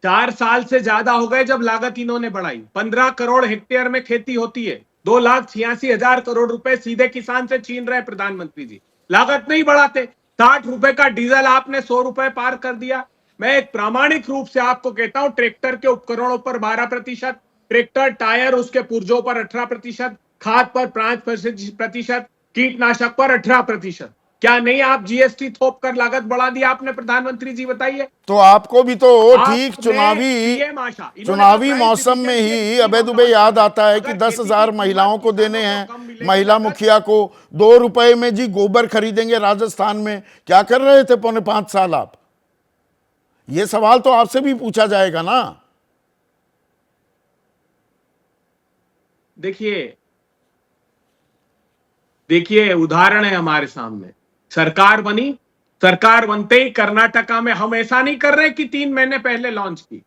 4 साल से ज्यादा हो गए जब लागत इन्होंने बढ़ाई। 15 करोड़ हेक्टेयर में खेती होती है, 2,86,000 करोड़ रुपए सीधे किसान से छीन रहे प्रधानमंत्री जी। लागत नहीं बढ़ाते। 60 रुपए का डीजल आपने 100 रुपए पार कर दिया। मैं एक प्रामाणिक रूप से आपको कहता हूं, ट्रैक्टर के उपकरणों पर 12%, ट्रैक्टर टायर उसके पुर्जों पर 18%, खाद पर 5%, कीटनाशक पर 18%। क्या नहीं आप जीएसटी थोप कर लागत बढ़ा दी आपने प्रधानमंत्री जी, बताइए। तो आपको भी तो ठीक आपने चुनावी PM आशा, इन्होंने चुनावी कहा मौसम में ही अबे दुबे याद आता है कि 10,000 महिलाओं को देने हैं, महिला मुखिया को 2 रुपए में जी गोबर खरीदेंगे राजस्थान में। क्या कर रहे थे पौने 5 साल आप? ये सवाल तो आपसे भी पूछा जाएगा ना। देखिए उदाहरण है हमारे सामने। सरकार बनी, सरकार बनते ही कर्नाटका में हम ऐसा नहीं कर रहे कि 3 महीने पहले लॉन्च की,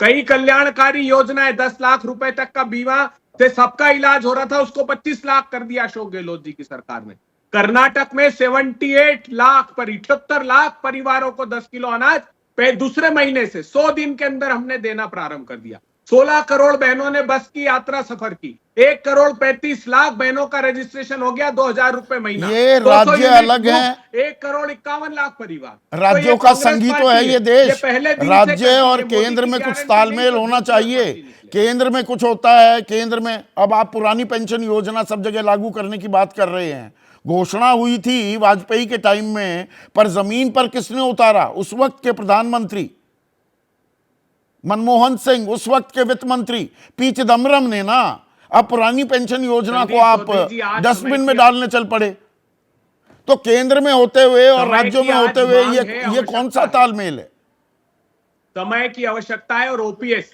कई कल्याणकारी योजनाएं, 10 लाख रुपए तक का बीमा से सबका इलाज हो रहा था, उसको 25 लाख कर दिया अशोक गहलोत जी की सरकार ने। कर्नाटक में 78 लाख परिवारों को 10 किलो अनाज दूसरे महीने से 100 दिन के अंदर हमने देना प्रारंभ कर दिया। 16 करोड़ बहनों ने बस की यात्रा सफर की। 1 करोड़ 35 लाख बहनों का रजिस्ट्रेशन हो गया, 2,000 रुपए महीना। ये राज्य अलग हैं, 1 करोड़ 51 लाख परिवार। राज्यों का संघ ही तो है ये देश। राज्य और केंद्र में कुछ तालमेल होना चाहिए। केंद्र में कुछ होता है, केंद्र में अब आप पुरानी पेंशन योजना सब जगह लागू करने की बात कर रहे हैं। घोषणा हुई थी वाजपेयी के टाइम में, पर जमीन पर किसने उतारा? उस वक्त के प्रधानमंत्री मनमोहन सिंह, उस वक्त के वित्त मंत्री पी चिदम्बरम ने ना। अब पुरानी पेंशन योजना को आप डस्टबिन में डालने चल पड़े। तो केंद्र में होते हुए और राज्यों में होते हुए ये कौन सा तालमेल है? समय की आवश्यकता है। और ओपीएस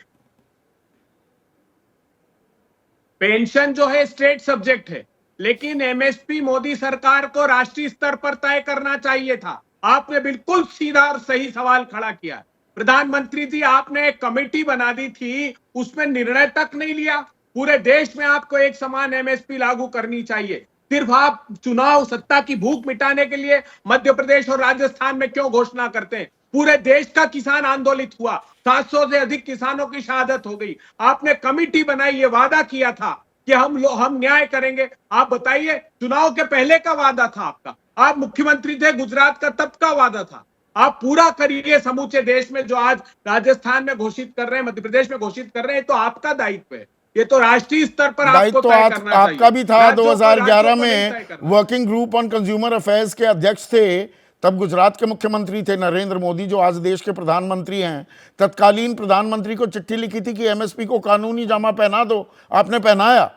पेंशन जो है स्टेट सब्जेक्ट है, लेकिन एमएसपी मोदी सरकार को राष्ट्रीय स्तर पर तय करना चाहिए था। आपने बिल्कुल सीधा और सही सवाल खड़ा किया। प्रधानमंत्री जी, आपने एक कमेटी बना दी थी, उसमें निर्णय तक नहीं लिया। पूरे देश में आपको एक समान एमएसपी लागू करनी चाहिए। सिर्फ आप चुनाव सत्ता की भूख मिटाने के लिए मध्य प्रदेश और राजस्थान में क्यों घोषणा करते हैं? पूरे देश का किसान आंदोलित हुआ, 700 से अधिक किसानों की शहादत हो गई। आपने कमेटी बनाई, ये वादा किया था कि हम न्याय करेंगे। आप बताइए, चुनाव के पहले का वादा था आपका। आप मुख्यमंत्री थे गुजरात का, तब का वादा था। आप पूरा करिए समूचे देश में। जो आज राजस्थान में घोषित कर रहे हैं, मध्य प्रदेश में घोषित कर रहे हैं, तो आपका दायित्व है। ये तो राष्ट्रीय स्तर पर आपको तय करना चाहिए। आपका भी था। 2011 में working group on consumer affairs के अध्यक्ष थे, तब गुजरात के मुख्यमंत्री थे नरेंद्र मोदी, जो आज देश के प्रधानमंत्री हैं। तत्कालीन प्रधानमंत्री को चिट्ठी लिखी थी कि एमएसपी को कानूनी जामा पहना दो। आपने पहनाया?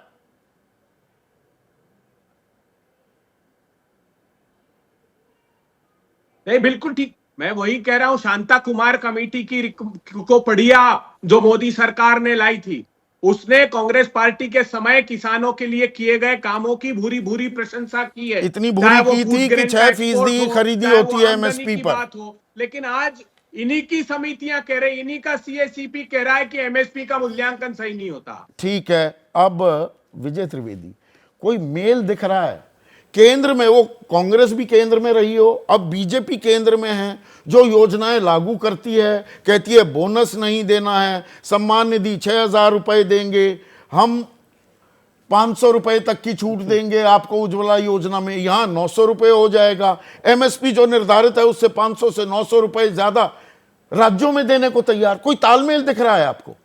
नहीं, बिल्कुल ठीक। मैं वही कह रहा हूं, शांता कुमार कमेटी को पढ़िए आप, जो मोदी सरकार ने लाई थी। उसने कांग्रेस पार्टी के समय किसानों के लिए किए गए कामों की भूरी भूरी प्रशंसा की है। इतनी भूरी की थी कि 6% खरीदी होती है एमएसपी पर। लेकिन आज इन्हीं की समितियां कह रही, इन्हीं का सीएसीपी कह रहा है कि एमएसपी का मूल्यांकन सही नहीं होता। ठीक है, अब विजय त्रिवेदी, कोई मेल दिख रहा है केंद्र में? वो कांग्रेस भी केंद्र में रही हो, अब बीजेपी केंद्र में है, जो योजनाएं लागू करती है, कहती है बोनस नहीं देना है, सम्मान निधि 6,000 रुपए देंगे, हम 500 रुपए तक की छूट देंगे आपको उज्ज्वला योजना में, यहां 900 रुपए हो जाएगा। एमएसपी जो निर्धारित है उससे 500 से 900 रुपए ज्यादा राज्यों में देने को तैयार। कोई तालमेल दिख रहा है आपको?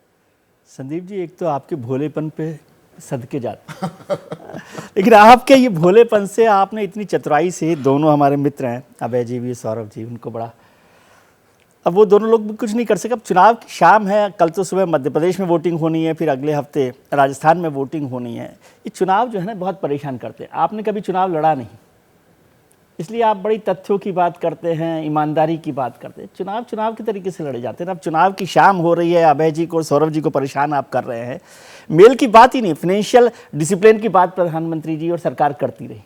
संदीप जी, एक तो आपके भोलेपन पे सदके जाते लेकिन आपके ये भोलेपन से आपने इतनी चतुराई से, दोनों हमारे मित्र हैं, अभय जी भी, सौरभ जी, उनको बड़ा, अब वो दोनों लोग भी कुछ नहीं कर सके। अब चुनाव की शाम है, कल तो सुबह मध्य प्रदेश में वोटिंग होनी है, फिर अगले हफ्ते राजस्थान में वोटिंग होनी है। ये चुनाव जो है ना बहुत परेशान करते हैं। आपने कभी चुनाव लड़ा नहीं, इसलिए आप बड़ी तथ्यों की बात करते हैं, ईमानदारी की बात करते हैं। चुनाव के तरीके से लड़े जाते हैं। अब चुनाव की शाम हो रही है, अभय जी को, सौरभ जी को परेशान आप कर रहे हैं। मेल की बात ही नहीं, फाइनेंशियल डिसिप्लिन की बात प्रधानमंत्री जी और सरकार करती रही।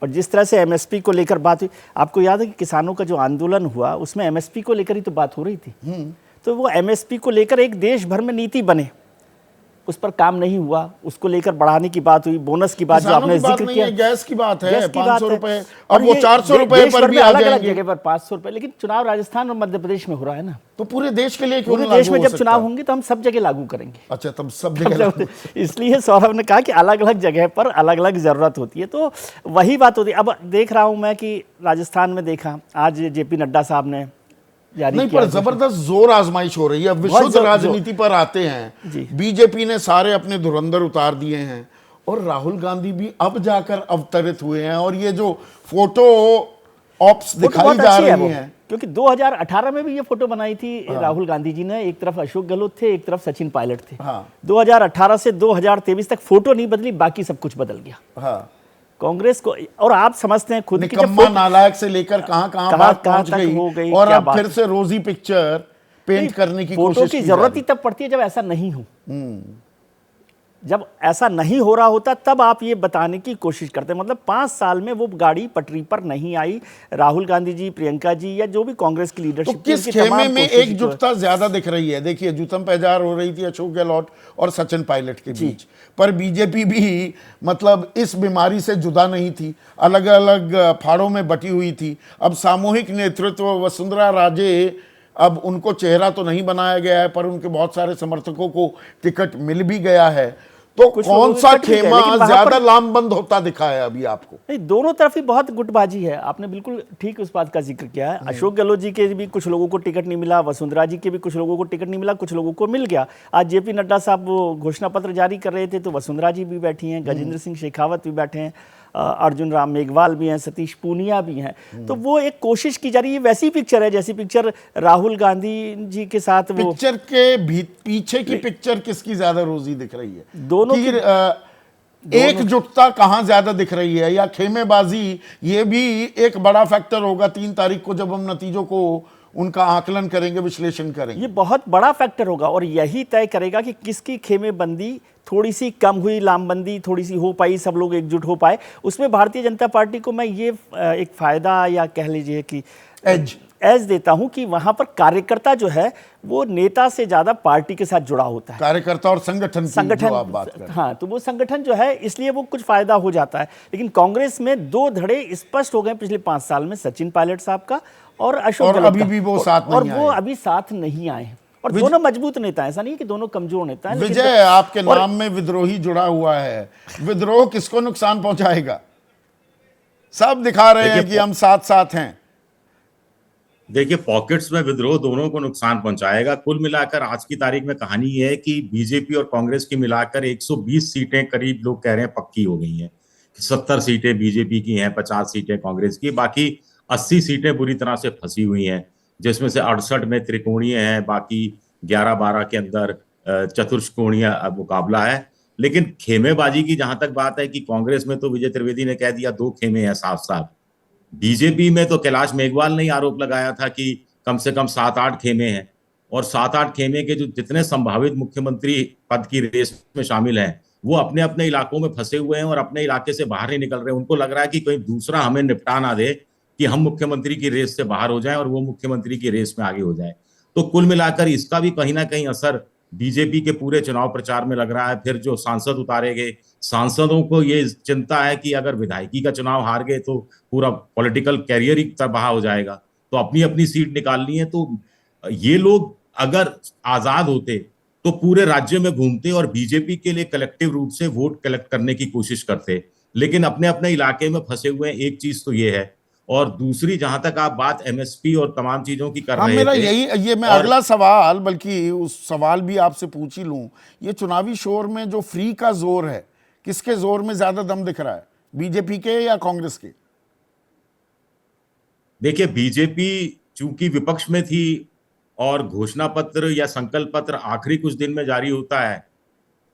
और जिस तरह से एमएसपी को लेकर बात हुई, आपको याद है कि किसानों का जो आंदोलन हुआ उसमें एमएसपी को लेकर ही तो बात हो रही थी। तो वो एमएसपी को लेकर एक देश भर में नीति बने, उस पर काम नहीं हुआ, उसको लेकर बढ़ाने की बात हुई, बोनस की बात जो किसानों आपने की बात जिक्र नहीं किया, है, गैस की बात है, गैस की 500 बात है। रुपए, और अब वो ये 400 रुपए देश पर भर भी में आ अलग-अलग जाएंगे। जगह पर 500 रुपए, लेकिन चुनाव राजस्थान और मध्य प्रदेश में हो रहा है ना। तो पूरे देश के लिए क्यों पूरे नहीं देश लागू में हो जब सकता? चुनाव होंगे तो हम सब जगह लागू करेंगे। अच्छा, तब सब जगह लागू। इसलिए सौरभ ने कहा कि अलग अलग जगह पर अलग अलग जरूरत होती है, तो वही बात होती है। अब देख रहा हूं मैं कि राजस्थान में देखा आज जेपी नड्डा साहब ने जारी नहीं, किया पर घोषणा। जबरदस्त जोर आजमाइश हो रही है। अब विशुद्ध जोर- राजनीति पर आते हैं, जी। बीजेपी ने सारे अपने धुरंधर उतार दिए हैं और राहुल गांधी भी अब जाकर अवतरित हुए हैं, और ये जो फोटो ऑप्स फोटो दिखाई बहुत जा अच्छी है रही वो, हैं। क्योंकि 2018 में भी ये फोटो बनाई थी राहुल गांधी जी ने। एक तरफ अशोक गहलोत थे, एक तरफ सचिन पायलट थे। हाँ। 2018 से 2023 तक फोटो नहीं बदली, बाकी सब कुछ बदल गया हाँ, कांग्रेस को। और आप समझते हैं खुद की, जब निकम्मा नालायक से लेकर कहां कहां बात कहां पहुंच तक हो गई, और क्या अब बात फिर से रोजी पिक्चर पेंट करने की फोटो कोशिश की की जा जरूरत रही ही तब पड़ती है जब ऐसा नहीं हो। जब ऐसा नहीं हो रहा होता तब आप ये बताने की कोशिश करते हैं। मतलब 5 साल में वो गाड़ी पटरी पर नहीं आई। राहुल गांधी जी, प्रियंका जी या जो भी कांग्रेस की तो लीडरशिप थी, किस उनकी खेमे तमाम में कोशिश जो है- एकजुटता ज्यादा दिख रही है? देखिए, जूतम पैजार हो रही थी अशोक गहलोत और सचिन पायलट के बीच, पर बीजेपी भी मतलब इस बीमारी से जुदा नहीं थी, अलग अलग फाड़ों में बटी हुई थी। अब सामूहिक नेतृत्व, वसुंधरा राजे, अब उनको चेहरा तो नहीं बनाया गया है, पर उनके बहुत सारे समर्थकों को टिकट मिल भी गया है। तो कुछ कौन लोगों को सा टिकट मिल गया, खेमा लेकिन वहां ज्यादा पर- लामबंद होता दिखा है अभी आपको? नहीं, दोनों तरफ ही बहुत गुटबाजी है। आपने बिल्कुल ठीक उस बात का जिक्र किया है। अशोक गहलोत जी के भी कुछ लोगों को टिकट नहीं मिला, वसुंधरा जी के भी कुछ लोगों को टिकट नहीं मिला, कुछ लोगों को मिल गया। आज जेपी नड्डा साहब वो घोषणा पत्र जारी कर रहे थे तो वसुंधरा जी भी बैठी हैं, गजेंद्र सिंह शेखावत भी बैठे हैं, अर्जुन राम मेघवाल भी हैं, सतीश पूनिया भी हैं। तो वो एक कोशिश की जा रही है। वैसी पिक्चर है जैसी पिक्चर राहुल गांधी जी के साथ वो पिक्चर के पीछे की पिक्चर किसकी ज्यादा रोजी दिख रही है? दोनों कि, की- एकजुटता कहां ज्यादा दिख रही है, या खेमेबाजी? ये भी एक बड़ा फैक्टर होगा 3 तारीख को जब हम नतीजों को उनका आकलन करेंगे, विश्लेषण करेंगे। ये बहुत बड़ा फैक्टर होगा और यही तय करेगा कि किसकी खेमेबंदी थोड़ी सी कम हुई, लामबंदी थोड़ी सी हो पाई, सब लोग एकजुट हो पाए। उसमें भारतीय जनता पार्टी को मैं ये एक फायदा या कह लीजिए कि एज देता हूं कि वहां पर कार्यकर्ता जो है वो नेता से ज्यादा पार्टी के साथ जुड़ा होता है। कार्यकर्ता और संगठन की जो आप बात कर रहे हैं। हाँ, तो वो संगठन जो है इसलिए वो कुछ फायदा हो जाता है। लेकिन कांग्रेस में 2 धड़े स्पष्ट हो गए पिछले 5 साल में, सचिन पायलट साहब का और अशोक और गहलोत अभी का। भी वो साथ और नहीं वो आए। अभी साथ नहीं आए हैं। और दोनों मजबूत नेता हैं, ऐसा नहीं कि दोनों कमजोर नेता हैं। लेकिन विजय, आपके नाम में विद्रोही जुड़ा हुआ है। विद्रोह किसको नुकसान पहुंचाएगा? सब दिखा रहे हैं कि हम साथ साथ हैं। देखिए, पॉकेट्स में विद्रोह दोनों को नुकसान पहुंचाएगा। कुल मिलाकर आज की तारीख में कहानी ये है कि बीजेपी और कांग्रेस की मिलाकर 120 सीटें करीब लोग कह रहे हैं पक्की हो गई हैं। 70 सीटें बीजेपी की हैं, 50 सीटें कांग्रेस की, बाकी 80 सीटें बुरी तरह से फंसी हुई हैं, जिसमें से 68 में त्रिकोणीय हैं, बाकी 11-12 के अंदर चतुष्कोणीय मुकाबला है। लेकिन खेमेबाजी की जहां तक बात है कि कांग्रेस में तो विजय त्रिवेदी ने कह दिया 2 खेमे हैं साफ साफ। बीजेपी में तो कैलाश मेघवाल ने आरोप लगाया था कि कम से कम 7-8 खेमे हैं, और 7-8 खेमे के जो जितने संभावित मुख्यमंत्री पद की रेस में शामिल हैं वो अपने अपने इलाकों में फंसे हुए हैं और अपने इलाके से बाहर नहीं निकल रहे हैं। उनको लग रहा है कि कोई दूसरा हमें निपटा ना दे कि हम मुख्यमंत्री की रेस से बाहर हो जाएं और वो मुख्यमंत्री की रेस में आगे हो जाए। तो कुल मिलाकर इसका भी कहीं ना कहीं असर बीजेपी के पूरे चुनाव प्रचार में लग रहा है। फिर जो सांसद उतारे गए, सांसदों को ये चिंता है कि अगर विधायकी का चुनाव हार गए तो पूरा पॉलिटिकल कैरियर ही तबाह हो जाएगा, तो अपनी अपनी सीट निकालनी है। तो ये लोग अगर आजाद होते तो पूरे राज्य में घूमते और बीजेपी के लिए कलेक्टिव रूप से वोट कलेक्ट करने की कोशिश करते, लेकिन अपने अपने इलाके में फंसे हुए हैं। एक चीज तो ये है, और दूसरी जहां तक आप बात एमएसपी और तमाम चीजों की कर हाँ, रहे मेरा थे, ये मैं अगला सवाल, बल्कि उस सवाल भी आपसे पूछ ही लूं। ये चुनावी शोर में जो फ्री का जोर है, किसके जोर में ज्यादा दम दिख रहा है, बीजेपी के या कांग्रेस के? देखिए, बीजेपी चूंकि विपक्ष में थी और घोषणा पत्र या संकल्प पत्र आखिरी कुछ दिन में जारी होता है,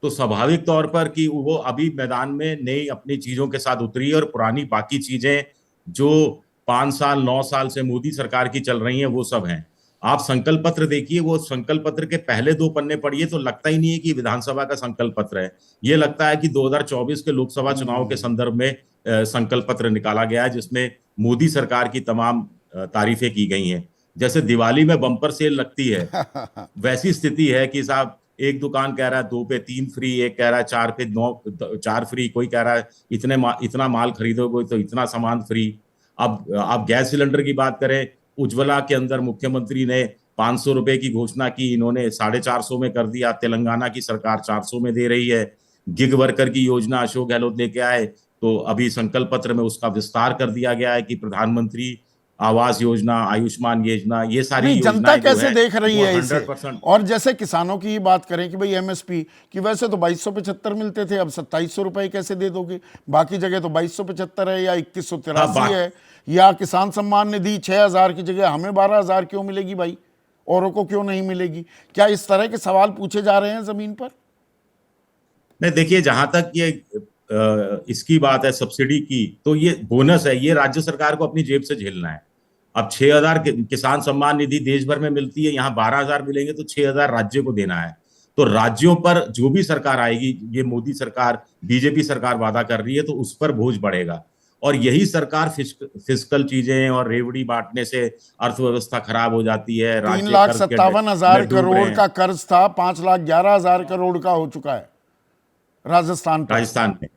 तो स्वाभाविक तौर पर कि वो अभी मैदान में नई अपनी चीजों के साथ उतरी है और पुरानी बाकी चीजें जो 5 साल 9 साल से मोदी सरकार की चल रही हैं वो सब हैं। आप संकल्प पत्र देखिए, वो संकल्प पत्र के पहले 2 पन्ने पढ़िए तो लगता ही नहीं है कि विधानसभा का संकल्प पत्र है। ये लगता है कि 2024 के लोकसभा चुनाव के संदर्भ में संकल्प पत्र निकाला गया है, जिसमें मोदी सरकार की तमाम तारीफें की गई हैं। जैसे दिवाली में बम्पर सेल लगती है, वैसी स्थिति है कि साहब एक दुकान कह रहा है 2 पे 3 फ्री, एक कह रहा है 4 पे 4 फ्री, कोई कह रहा है इतना माल खरीदोगे तो इतना सामान फ्री। अब आप गैस सिलेंडर की बात करें, उज्ज्वला के अंदर मुख्यमंत्री ने 500 रुपए की घोषणा की, इन्होंने 450 में कर दिया। तेलंगाना की सरकार 400 में दे रही है। गिग वर्कर की योजना अशोक गहलोत लेके आए, तो अभी संकल्प पत्र में उसका विस्तार कर दिया गया है कि प्रधानमंत्री आवास योजना, आयुष्मान योजना, ये सारी नहीं, जनता योजनाएं जो कैसे है, देख रही वो है इसे? 100%। और जैसे किसानों की बात करें कि भाई एमएसपी की वैसे तो 2275 मिलते थे, अब 2700 रुपए कैसे दे दोगे? बाकी जगह तो 2275 है या 2183 है, या किसान सम्मान निधि 6000 की जगह हमें 12000 क्यों मिलेगी भाई, औरों को क्यों नहीं मिलेगी? क्या इस तरह के सवाल पूछे जा रहे हैं जमीन पर? नहीं, देखिए, जहां तक ये इसकी बात है सब्सिडी की, तो ये बोनस है, ये राज्य सरकार को अपनी जेब से झेलना है। अब 6000 किसान सम्मान निधि देश भर में मिलती है, यहाँ 12000 मिलेंगे, तो 6000 राज्य को देना है। तो राज्यों पर जो भी सरकार आएगी, ये मोदी सरकार, बीजेपी सरकार वादा कर रही है, तो उस पर बोझ बढ़ेगा। और यही सरकार फिस्कल चीजें और रेवड़ी बांटने से अर्थव्यवस्था खराब हो जाती है। 3,57,000 करोड़ का कर्ज था, 5,11,000 करोड़ का हो चुका है राजस्थान में।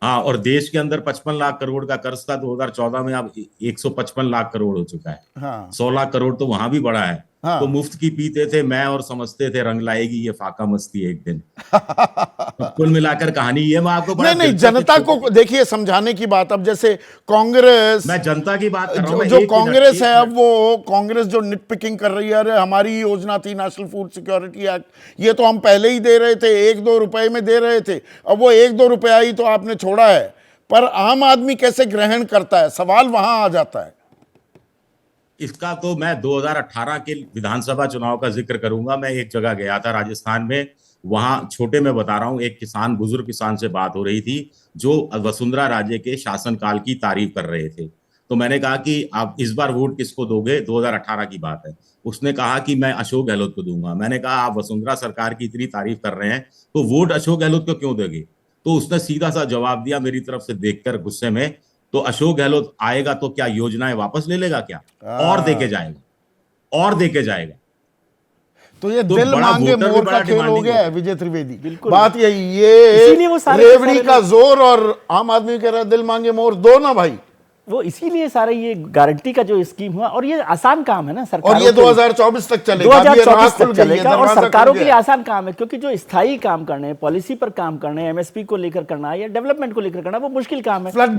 हाँ, और देश के अंदर 55 लाख करोड़ का कर्ज था 2014 में, अब 155 लाख करोड़ हो चुका है। हाँ। 100 लाख करोड़ तो वहां भी बढ़ा है। हाँ। तो मुफ्त की पीते थे मैं और समझते थे रंग लाएगी ये फाका मस्ती एक दिन। कुल मिलाकर कहानी ये, मैं आपको बड़ा नहीं, जनता को देखिए समझाने की बात। अब जैसे कांग्रेस, मैं जनता की बात कर रहा हूं, जो कांग्रेस है, अब वो कांग्रेस जो निट पिकिंग कर रही है, अरे हमारी योजना थी नेशनल फूड सिक्योरिटी एक्ट, ये तो हम पहले ही दे रहे थे, 1-2 रुपए में दे रहे थे, अब वो 1-2 रुपया ही तो आपने छोड़ा है। पर आम आदमी कैसे ग्रहण करता है, सवाल वहां आ जाता है। इसका तो मैं 2018 के विधानसभा चुनाव का जिक्र करूंगा। मैं एक जगह गया था राजस्थान में, वहां छोटे में बता रहा हूं, एक किसान, बुजुर्ग किसान से बात हो रही थी जो वसुंधरा राजे के शासनकाल की तारीफ कर रहे थे। तो मैंने कहा कि आप इस बार वोट किसको दोगे, 2018 की बात है। उसने कहा कि मैं अशोक गहलोत को दूंगा। मैंने कहा आप वसुंधरा सरकार की इतनी तारीफ कर रहे हैं तो वोट अशोक गहलोत को क्यों दोगे? तो उसने सीधा सा जवाब दिया मेरी तरफ से देखकर गुस्से में, तो अशोक गहलोत आएगा तो क्या योजनाएं वापस ले लेगा क्या? और देके जाएगा। तो ये दिल मांगे मोर का खेल हो गया है विजय त्रिवेदी। बिल्कुल बात यही, ये इसीलिए वो सारे रेवड़ी का जोर और आम आदमी कह रहा है दिल मांगे मोर दो ना भाई। वो इसीलिए सारे ये गारंटी का जो स्कीम हुआ, और ये आसान काम है ना सरकार, और ये 2024 तक चलेगा, 2024 तक चलेगा। और सरकारों के लिए आसान काम है, क्योंकि जो स्थायी काम करने हैं, पॉलिसी पर काम करने हैं, एमएसपी को लेकर करना है या डेवलपमेंट को लेकर करना है, वो मुश्किल काम है। फ्लड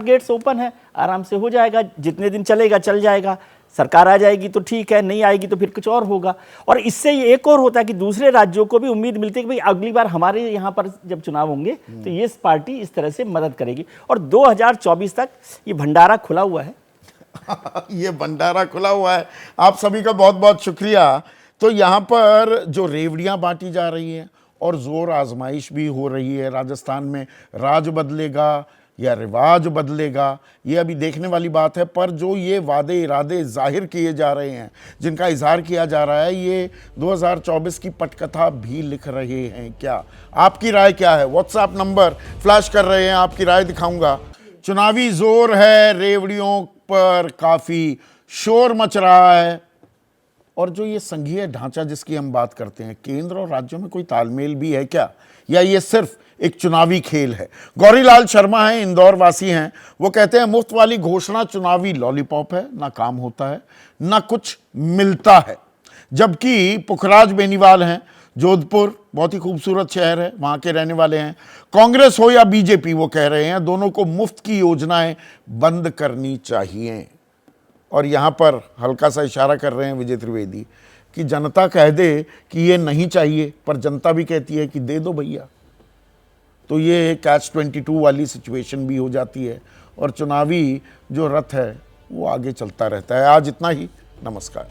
गेट्स ओपन है, आराम से हो जाएगा, जितने दिन चलेगा चल जाएगा। सरकार आ जाएगी तो ठीक है, नहीं आएगी तो फिर कुछ और होगा। और इससे ये एक और होता है कि दूसरे राज्यों को भी उम्मीद मिलती है कि भाई अगली बार हमारे यहाँ पर जब चुनाव होंगे तो ये पार्टी इस तरह से मदद करेगी। और 2024 तक ये भंडारा खुला हुआ है। ये भंडारा खुला हुआ है। आप सभी का बहुत बहुत शुक्रिया। तो यहाँ पर जो रेवड़ियाँ बांटी जा रही हैं और जोर आजमाइश भी हो रही है, राजस्थान में राज बदलेगा या रिवाज बदलेगा, ये अभी देखने वाली बात है। पर जो ये वादे इरादे जाहिर किए जा रहे हैं, जिनका इजहार किया जा रहा है, ये 2024 की पटकथा भी लिख रहे हैं क्या? आपकी राय क्या है? व्हाट्सएप नंबर फ्लैश कर रहे हैं, आपकी राय दिखाऊंगा। चुनावी जोर है, रेवड़ियों पर काफ़ी शोर मच रहा है। और जो ये संघीय ढांचा जिसकी हम बात करते हैं, केंद्र और राज्यों में कोई तालमेल भी है क्या, या ये सिर्फ एक चुनावी खेल है? गौरीलाल शर्मा हैं, इंदौर वासी हैं। वो कहते हैं मुफ्त वाली घोषणा चुनावी लॉलीपॉप है, ना काम होता है ना कुछ मिलता है। जबकि पुखराज बेनीवाल हैं, जोधपुर, बहुत ही खूबसूरत शहर है, वहाँ के रहने वाले हैं। कांग्रेस हो या बीजेपी, वो कह रहे हैं दोनों को मुफ्त की योजनाएं बंद करनी चाहिए। और यहाँ पर हल्का सा इशारा कर रहे हैं विजय त्रिवेदी कि जनता कह दे कि ये नहीं चाहिए, पर जनता भी कहती है कि दे दो भैया। तो ये कैच 22 वाली सिचुएशन भी हो जाती है और चुनावी जो रथ है वो आगे चलता रहता है। आज इतना ही, नमस्कार।